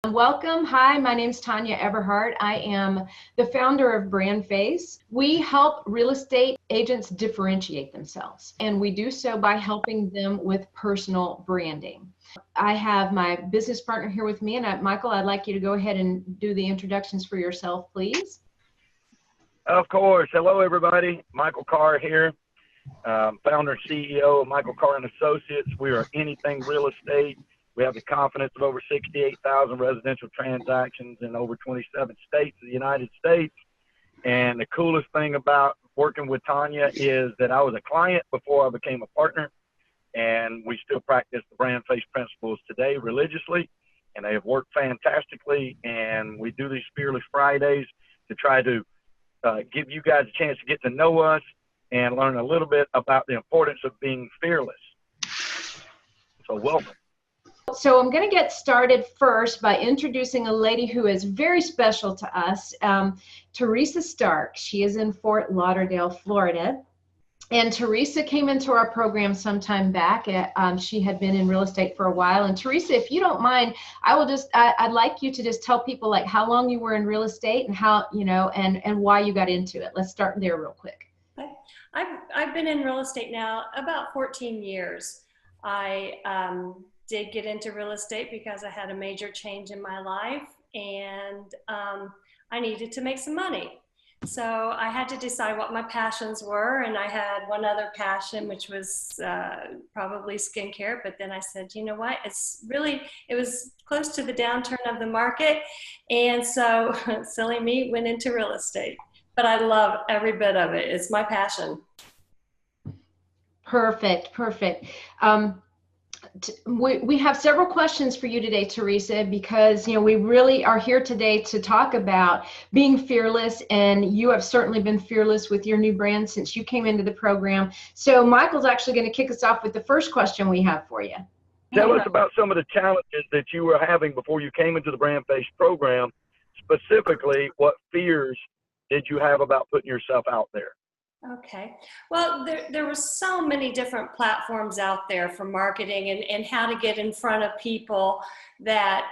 Welcome. Hi, my name is Tanya Everhart. I am the founder of Brand Face. We help real estate agents differentiate themselves, and we do so by helping them with personal branding. I have my business partner here with me, and Michael, I'd like you to go ahead and do the introductions for yourself, please. Of course. Hello, everybody. Michael Carr here, founder and CEO of Michael Carr and Associates. We are anything real estate. We have the confidence of over 68,000 residential transactions in over 27 states of the United States. And the coolest thing about working with Tanya is that I was a client before I became a partner, and we still practice the Brand Face principles today religiously, and they have worked fantastically. And we do these Fearless Fridays to try to give you guys a chance to get to know us and learn a little bit about the importance of being fearless. So welcome. So I'm going to get started first by introducing a lady who is very special to us, Terressa Stark. She is in Fort Lauderdale, Florida. And Terressa came into our program some time back. She had been in real estate for a while. And Terressa, if you don't mind, I'd like you to just tell people like how long you were in real estate and how, and why you got into it. Let's start there real quick. I've been in real estate now about 14 years. I did get into real estate because I had a major change in my life, and I needed to make some money. So I had to decide what my passions were, and I had one other passion, which was probably skincare. But then I said, you know what, it was close to the downturn of the market, and so silly me, went into real estate. But I love every bit of it. It's my passion. Perfect. We have several questions for you today, Terressa, because we really are here today to talk about being fearless, and you have certainly been fearless with your new brand since you came into the program. So Michael's actually going to kick us off with the first question we have for you. Tell us about some of the challenges that you were having before you came into the Brand Face program. Specifically, what fears did you have about putting yourself out there? Okay. Well, there were so many different platforms out there for marketing and how to get in front of people that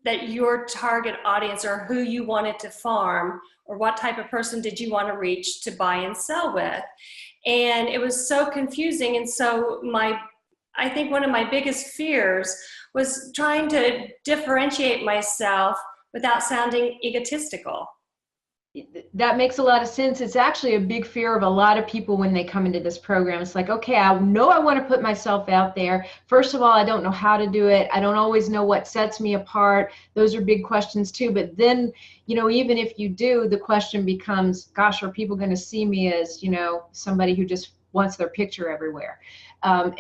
that your target audience, or who you wanted to farm, or what type of person did you want to reach to buy and sell with. And it was so confusing. And so I think one of my biggest fears was trying to differentiate myself without sounding egotistical. That makes a lot of sense. It's actually a big fear of a lot of people when they come into this program. It's like, okay, I know I want to put myself out there. First of all, I don't know how to do it. I don't always know what sets me apart. Those are big questions too. But then, even if you do, the question becomes, gosh, are people going to see me as, somebody who just wants their picture everywhere? That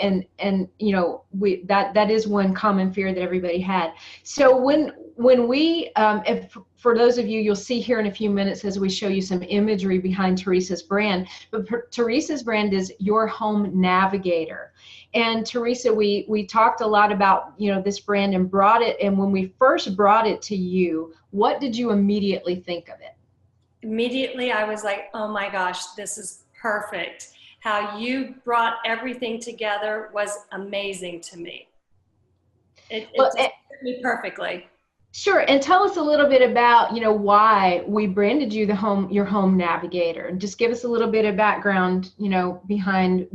is one common fear that everybody had. So when we, for those of you, you'll see here in a few minutes as we show you some imagery behind Terressa's brand, but Terressa's brand is Your Home Navigator. And Terressa, we talked a lot about, this brand and brought it. And when we first brought it to you, what did you immediately think of it? Immediately, I was like, oh my gosh, this is perfect. How you brought everything together was amazing to me. It fit me perfectly. Sure, and tell us a little bit about, why we branded you Your Home Navigator, and just give us a little bit of background, behind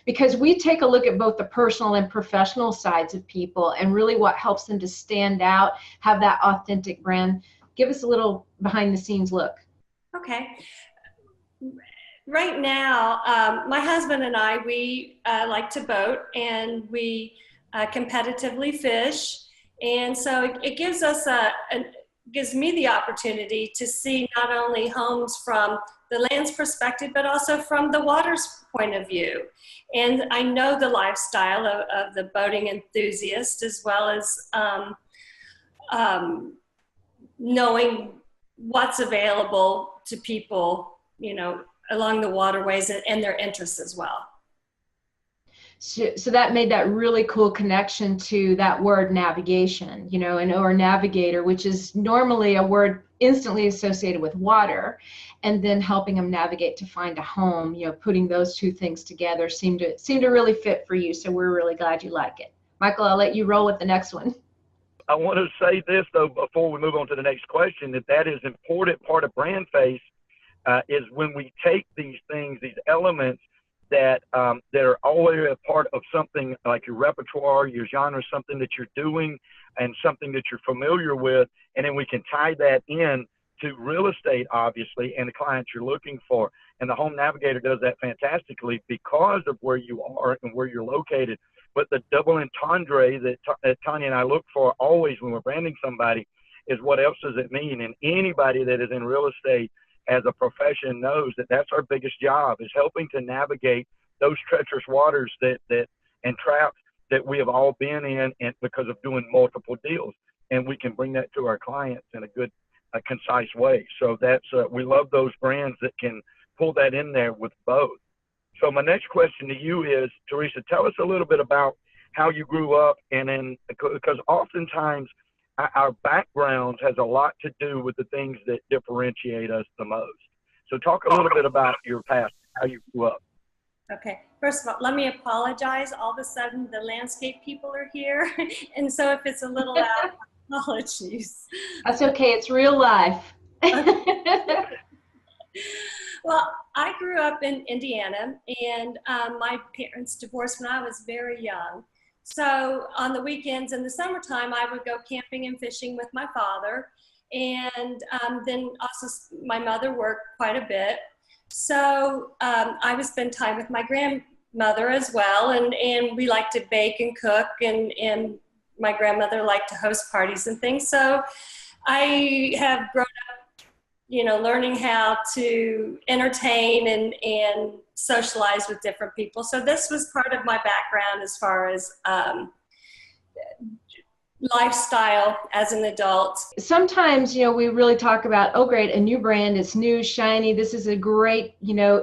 because we take a look at both the personal and professional sides of people, and really what helps them to stand out, have that authentic brand. Give us a little behind the scenes look. Okay. Right now, my husband and I, we like to boat, and we competitively fish. And so it gives us gives me the opportunity to see not only homes from the land's perspective, but also from the water's point of view. And I know the lifestyle of the boating enthusiast, as well as knowing what's available to people, along the waterways and their interests as well. So that made that really cool connection to that word navigation, or navigator, which is normally a word instantly associated with water, and then helping them navigate to find a home. Putting those two things together seemed to really fit for you. So we're really glad you like it. Michael, I'll let you roll with the next one. I want to say this, though, before we move on to the next question, that is important part of brand face is when we take these things, these elements that are always a part of something like your repertoire, your genre, something that you're doing and something that you're familiar with, and then we can tie that in to real estate, obviously, and the clients you're looking for. And the Home Navigator does that fantastically because of where you are and where you're located. But the double entendre that Tanya and I look for always when we're branding somebody is what else does it mean? And anybody that is in real estate as a profession knows that that's our biggest job, is helping to navigate those treacherous waters and traps that we have all been in, and because of doing multiple deals. And we can bring that to our clients in a good, concise way. So that's we love those brands that can pull that in there with both. So my next question to you is, Terressa, tell us a little bit about how you grew up, and then because oftentimes our backgrounds has a lot to do with the things that differentiate us the most. So talk a little bit about your past, how you grew up. Okay, first of all, let me apologize. All of a sudden, the landscape people are here. And so if it's a little loud, apologies. That's okay, it's real life. Well, I grew up in Indiana, and my parents divorced when I was very young. So on the weekends in the summertime, I would go camping and fishing with my father. And then also my mother worked quite a bit. So I would spend time with my grandmother as well. And we liked to bake and cook, and my grandmother liked to host parties and things. So I have grown up, learning how to entertain and socialize with different people. So this was part of my background as far as lifestyle as an adult. Sometimes, we really talk about, oh, great, a new brand, it's new, shiny, this is a great,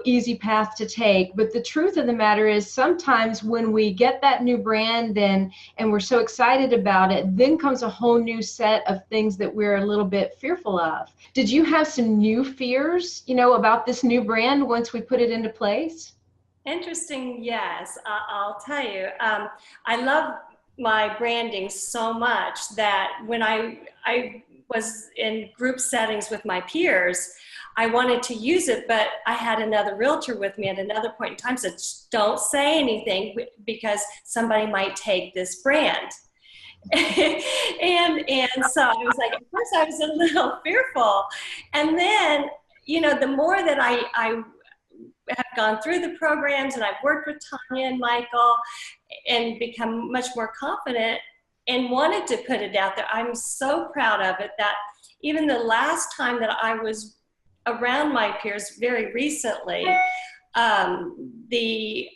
easy path to take. But the truth of the matter is sometimes when we get that new brand and we're so excited about it, then comes a whole new set of things that we're a little bit fearful of. Did you have some new fears, about this new brand once we put it into place? Interesting, yes. I'll tell you. I love my branding so much that when I was in group settings with my peers, I wanted to use it, but I had another realtor with me at another point in time said, don't say anything because somebody might take this brand. and so I was like, at first I was a little fearful. And then, the more that I have gone through the programs and I've worked with Tanya and Michael and become much more confident and wanted to put it out there. I'm so proud of it that even the last time that I was around my peers very recently, the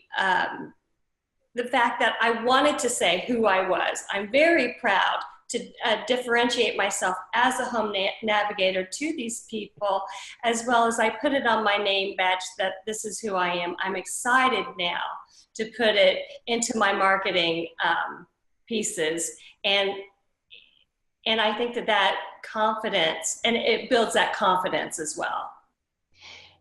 fact that I wanted to say who I was. I'm very proud to differentiate myself as a home navigator to these people, as well as I put it on my name badge that this is who I am. I'm excited now to put it into my marketing pieces. And I think that confidence, and it builds that confidence as well.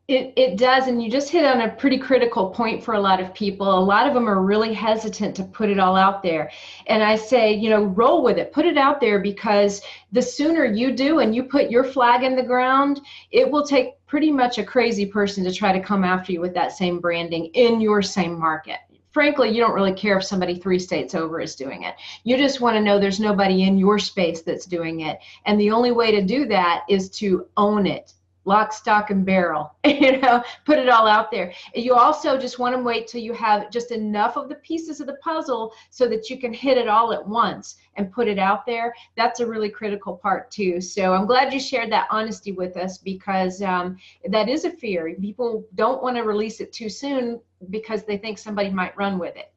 It does, and you just hit on a pretty critical point for a lot of people. A lot of them are really hesitant to put it all out there. And I say, roll with it, put it out there, because the sooner you do and you put your flag in the ground, it will take pretty much a crazy person to try to come after you with that same branding in your same market. Frankly, you don't really care if somebody 3 states over is doing it. You just want to know there's nobody in your space that's doing it. And the only way to do that is to own it. Lock, stock, and barrel, put it all out there. You also just want to wait till you have just enough of the pieces of the puzzle so that you can hit it all at once and put it out there. That's a really critical part too. So I'm glad you shared that honesty with us, because that is a fear. People don't want to release it too soon because they think somebody might run with it.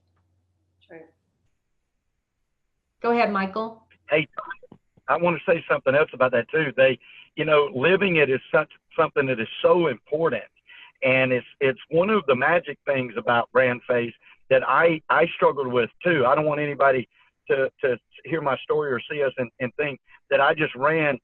True. Go ahead, Michael. Hey, I want to say something else about that too. Living it is something that is so important. And it's one of the magic things about brand face that I struggled with too. I don't want anybody to hear my story or see us and think that I just ran,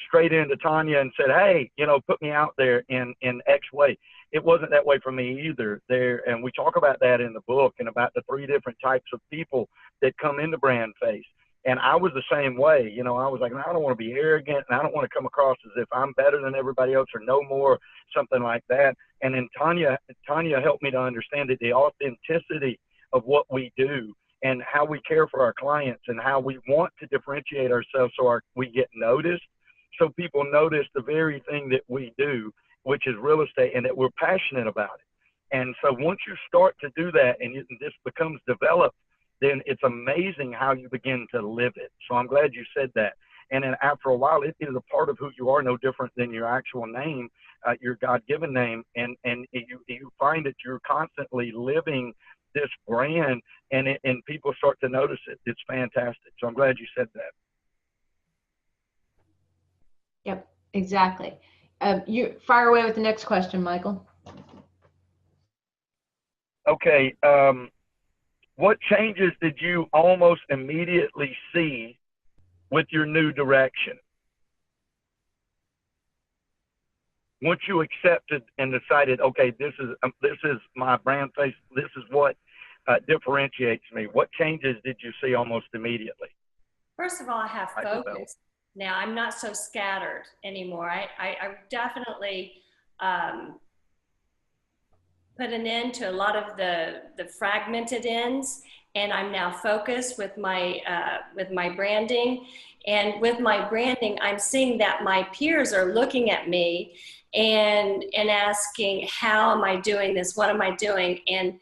straight into Tanya and said, hey, put me out there in X way. It wasn't that way for me either. And we talk about that in the book, and about the 3 different types of people that come into brand face. And I was the same way. You know, I was like, I don't want to be arrogant, and I don't want to come across as if I'm better than everybody else or know more, something like that. And then Tanya helped me to understand that the authenticity of what we do and how we care for our clients and how we want to differentiate ourselves so we get noticed. So people notice the very thing that we do, which is real estate, and that we're passionate about it. And so once you start to do that and this becomes developed, then it's amazing how you begin to live it. So I'm glad you said that. And then after a while, it is a part of who you are, no different than your actual name, your God-given name. And you find that you're constantly living this brand, and people start to notice it. It's fantastic. So I'm glad you said that. Yep, exactly. You fire away with the next question, Michael. Okay. What changes did you almost immediately see with your new direction? Once you accepted and decided, okay, this is my brand face, this is what differentiates me. What changes did you see almost immediately? First of all, I have focus. Now I'm not so scattered anymore. I definitely put an end to a lot of the fragmented ends, and I'm now focused with my branding. And with my branding, I'm seeing that my peers are looking at me and asking, how am I doing this? What am I doing? And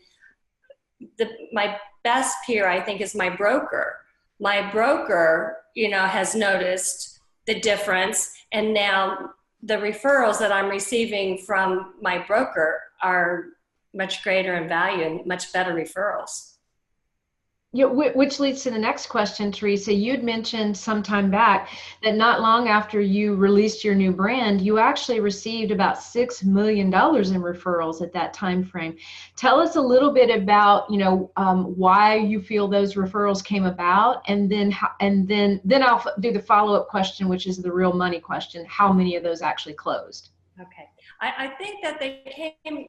my best peer, I think, is my broker. My broker, you know, has noticed the difference, and now the referrals that I'm receiving from my broker are much greater in value and much better referrals. Yeah, which leads to the next question, Teresa. You'd mentioned some time back that not long after you released your new brand, you actually received about $6 million in referrals at that time frame. Tell us a little bit about, you know, why you feel those referrals came about, and then I'll do the follow-up question, which is the real money question: how many of those actually closed? Okay, I think that they came.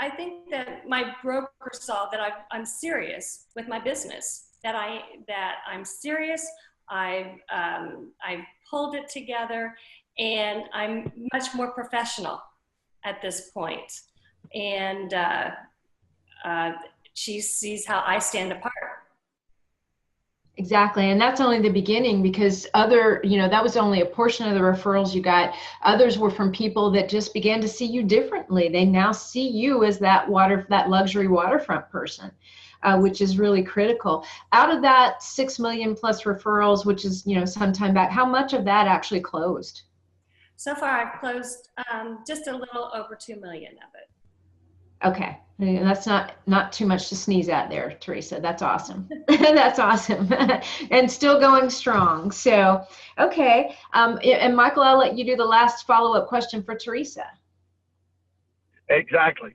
I think that my broker saw that I'm serious with my business, that I'm serious. I've pulled it together, and I'm much more professional at this point. And she sees how I stand apart. Exactly. And that's only the beginning, because that was only a portion of the referrals you got. Others were from people that just began to see you differently. They now see you as that luxury waterfront person, which is really critical. Out of that 6 million plus referrals, which is, you know, some time back, how much of that actually closed? So far, I've closed just a little over 2 million of it. Okay, and that's not too much to sneeze at there, Teresa. That's awesome. That's awesome. And still going strong. So, okay. And Michael, I'll let you do the last follow-up question for Teresa. Exactly.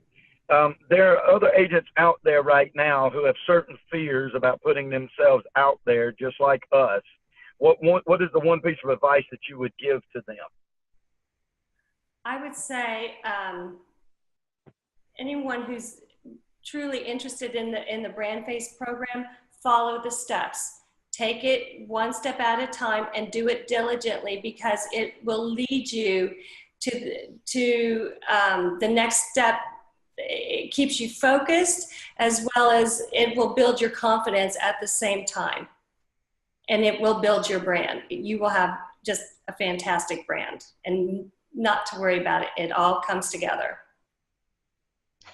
There are other agents out there right now who have certain fears about putting themselves out there, just like us. What is the one piece of advice that you would give to them? I would say anyone who's truly interested in the Brand Face program, follow the steps. Take it one step at a time and do it diligently, because it will lead you to the next step. It keeps you focused, as well as it will build your confidence at the same time. And it will build your brand. You will have just a fantastic brand, and not to worry about it. It all comes together.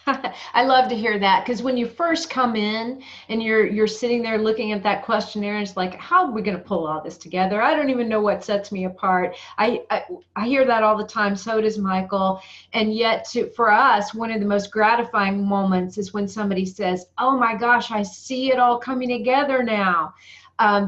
I love to hear that, because when you first come in and you're sitting there looking at that questionnaire, it's like, how are we going to pull all this together? I don't even know what sets me apart. I hear that all the time. So does Michael. And yet, for us, one of the most gratifying moments is when somebody says, "Oh my gosh, I see it all coming together now."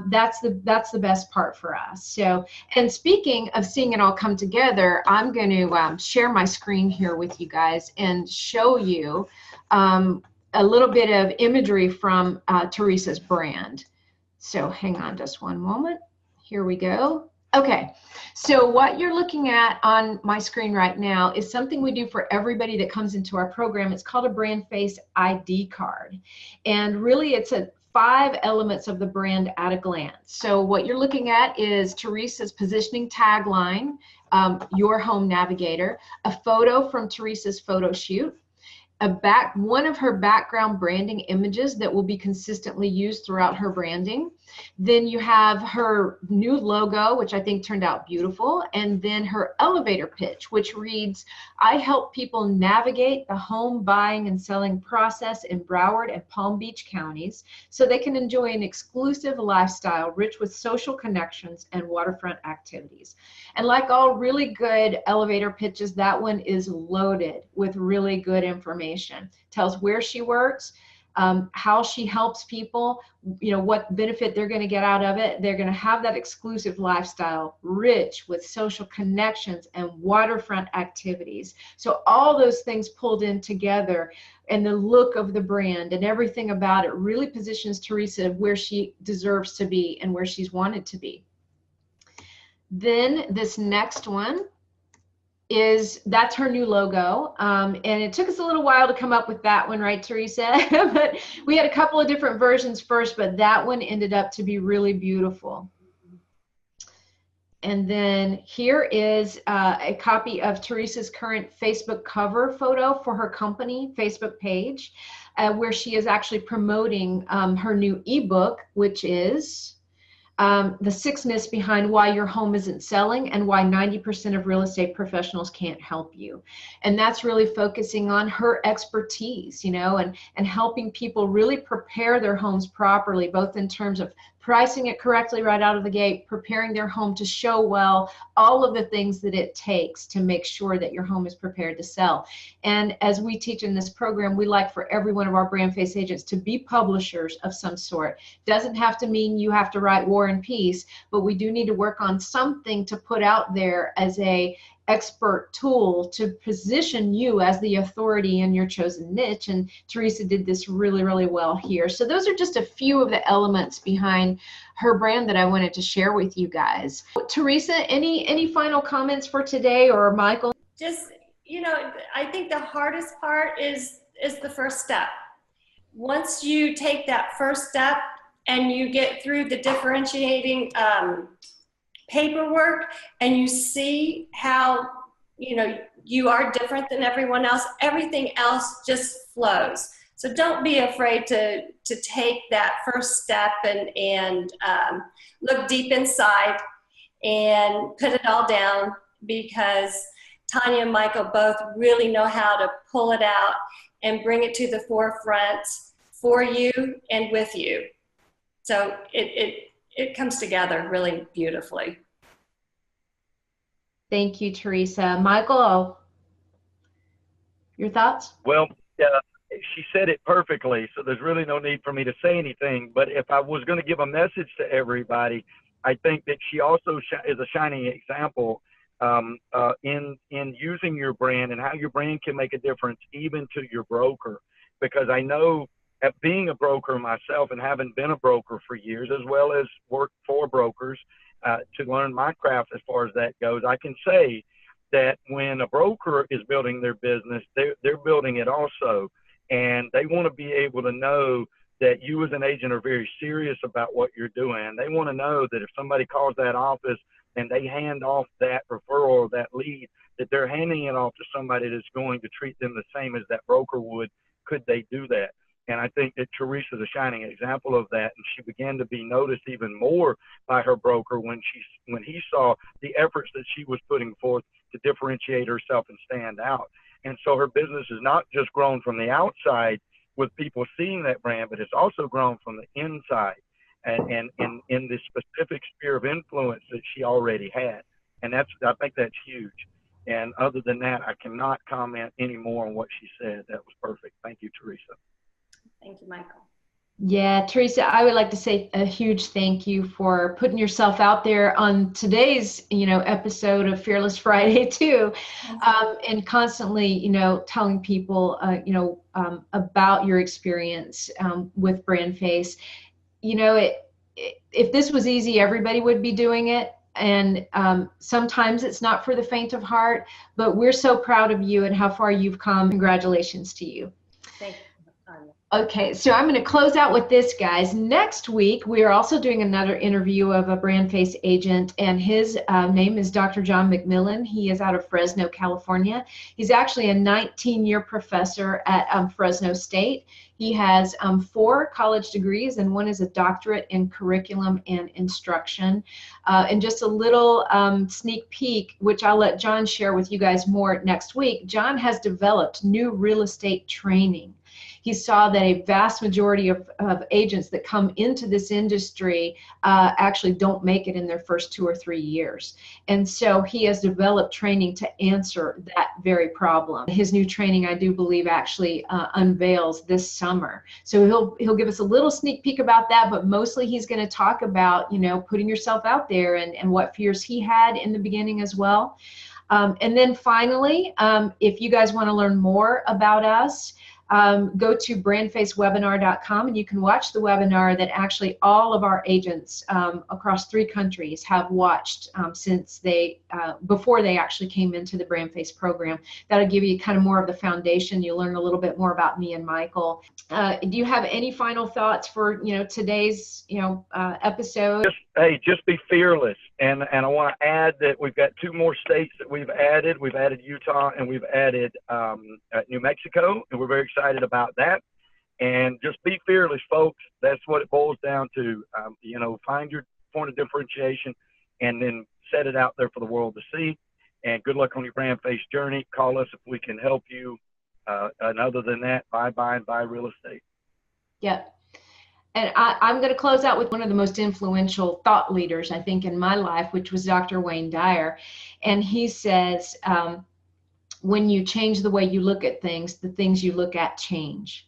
That's the best part for us. So, and speaking of seeing it all come together, I'm going to share my screen here with you guys and show you a little bit of imagery from Teresa's brand. So hang on just one moment. Here we go. Okay, so what you're looking at on my screen right now is something we do for everybody that comes into our program. It's called a Brand Face ID card. And really, it's a 5 elements of the brand at a glance. So what you're looking at is Teressa's positioning tagline, Your Home Navigator, a photo from Teressa's photo shoot, one of her background branding images that will be consistently used throughout her branding. Then you have her new logo, which I think turned out beautiful, and then her elevator pitch, which reads, I help people navigate the home buying and selling process in Broward and Palm Beach counties so they can enjoy an exclusive lifestyle rich with social connections and waterfront activities. And like all really good elevator pitches, that one is loaded with really good information. Tells where she works, how she helps people, what benefit they're going to get out of it. They're going to have that exclusive lifestyle rich with social connections and waterfront activities. So all those things pulled in together, and the look of the brand and everything about it really positions Teressa where she deserves to be and where she's wanted to be. Then this next one that's her new logo. And it took us a little while to come up with that one, right, Teressa? But we had a couple of different versions first, but that one ended up to be really beautiful. And then here is a copy of Teressa's current Facebook cover photo for her company Facebook page, where she is actually promoting her new ebook, which is the 6 myths behind why your home isn't selling and why 90% of real estate professionals can't help you. And that's really focusing on her expertise, and helping people really prepare their homes properly, both in terms of pricing it correctly right out of the gate, preparing their home to show well, all of the things that it takes to make sure that your home is prepared to sell. And as we teach in this program, we like for every one of our brand face agents to be publishers of some sort. Doesn't have to mean you have to write War and Peace, but we do need to work on something to put out there as a expert tool to position you as the authority in your chosen niche. And Teressa did this really, really well here. So those are just a few of the elements behind her brand that I wanted to share with you guys. Teressa, any final comments for today, or Michael? Just, I think the hardest part is the first step. Once you take that first step and you get through the differentiating paperwork and you see how you are different than everyone else, everything else just flows. So don't be afraid to take that first step and look deep inside and put it all down, because Tanya and Michael both really know how to pull it out and bring it to the forefront for you and with you. So it comes together really beautifully. Thank you, Teressa. Michael, your thoughts? Well, she said it perfectly, so there's really no need for me to say anything. But if I was going to give a message to everybody, I think that she also is a shining example in using your brand and how your brand can make a difference even to your broker. Because I know, at being a broker myself and having been a broker for years, as well as worked for brokers to learn my craft as far as that goes, I can say that when a broker is building their business, they're building it also. And they want to be able to know that you as an agent are very serious about what you're doing. They want to know that if somebody calls that office and they hand off that referral or that lead, that they're handing it off to somebody that's going to treat them the same as that broker would, could they do that. And I think that Teressa is a shining example of that. And she began to be noticed even more by her broker when he saw the efforts that she was putting forth to differentiate herself and stand out. And so her business has not just grown from the outside with people seeing that brand, but it's also grown from the inside and in this specific sphere of influence that she already had. And I think that's huge. And other than that, I cannot comment any more on what she said. That was perfect. Thank you, Teressa. Thank you, Michael. Yeah, Teressa, I would like to say a huge thank you for putting yourself out there on today's, episode of Fearless Friday too, and constantly, telling people, about your experience with Brand Face. If this was easy, everybody would be doing it. And sometimes it's not for the faint of heart, but we're so proud of you and how far you've come. Congratulations to you. Thank you, Tanya. Okay, so I'm going to close out with this, guys. Next week, we are also doing another interview of a brand face agent, and his name is Dr. John McMillan. He is out of Fresno, California. He's actually a 19-year professor at Fresno State. He has 4 college degrees, and one is a doctorate in curriculum and instruction. And just a little sneak peek, which I'll let John share with you guys more next week. John has developed new real estate training. He saw that a vast majority of agents that come into this industry actually don't make it in their first 2 or 3 years. And so he has developed training to answer that very problem. His new training, I do believe, actually unveils this summer. So he'll give us a little sneak peek about that, but mostly he's going to talk about, you know, putting yourself out there and what fears he had in the beginning as well. And then finally, if you guys want to learn more about us, go to brandfacewebinar.com and you can watch the webinar that actually all of our agents across 3 countries have watched since before they actually came into the Brandface program. That'll give you kind of more of the foundation. You'll learn a little bit more about me and Michael. Do you have any final thoughts for today's episode? Just be fearless. And I want to add that we've got 2 more states that we've added. We've added Utah and we've added New Mexico, and we're very excited about that. And just be fearless, folks. That's what it boils down to. Find your point of differentiation and then set it out there for the world to see. And good luck on your brand face journey. Call us if we can help you. And other than that, bye-bye and buy real estate. Yep. And I'm going to close out with one of the most influential thought leaders, I think, in my life, which was Dr. Wayne Dyer. And he says, when you change the way you look at things, the things you look at change.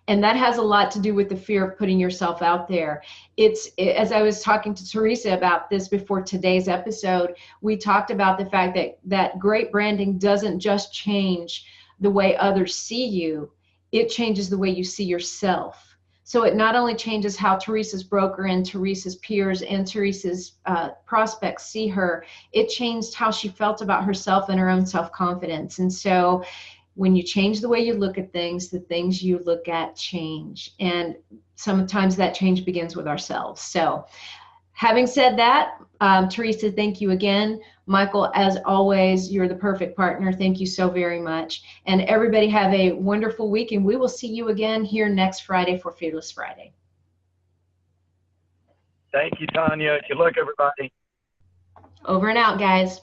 And that has a lot to do with the fear of putting yourself out there. As I was talking to Terressa about this before today's episode, we talked about the fact that great branding doesn't just change the way others see you, it changes the way you see yourself. So it not only changes how Terressa's broker and Terressa's peers and Terressa's prospects see her, it changed how she felt about herself and her own self-confidence. And so when you change the way you look at things, the things you look at change. And sometimes that change begins with ourselves. So having said that, Terressa, thank you again. Michael, as always, you're the perfect partner. Thank you so very much. And everybody have a wonderful week, and we will see you again here next Friday for Fearless Friday. Thank you, Tanya. Good luck, everybody. Over and out, guys.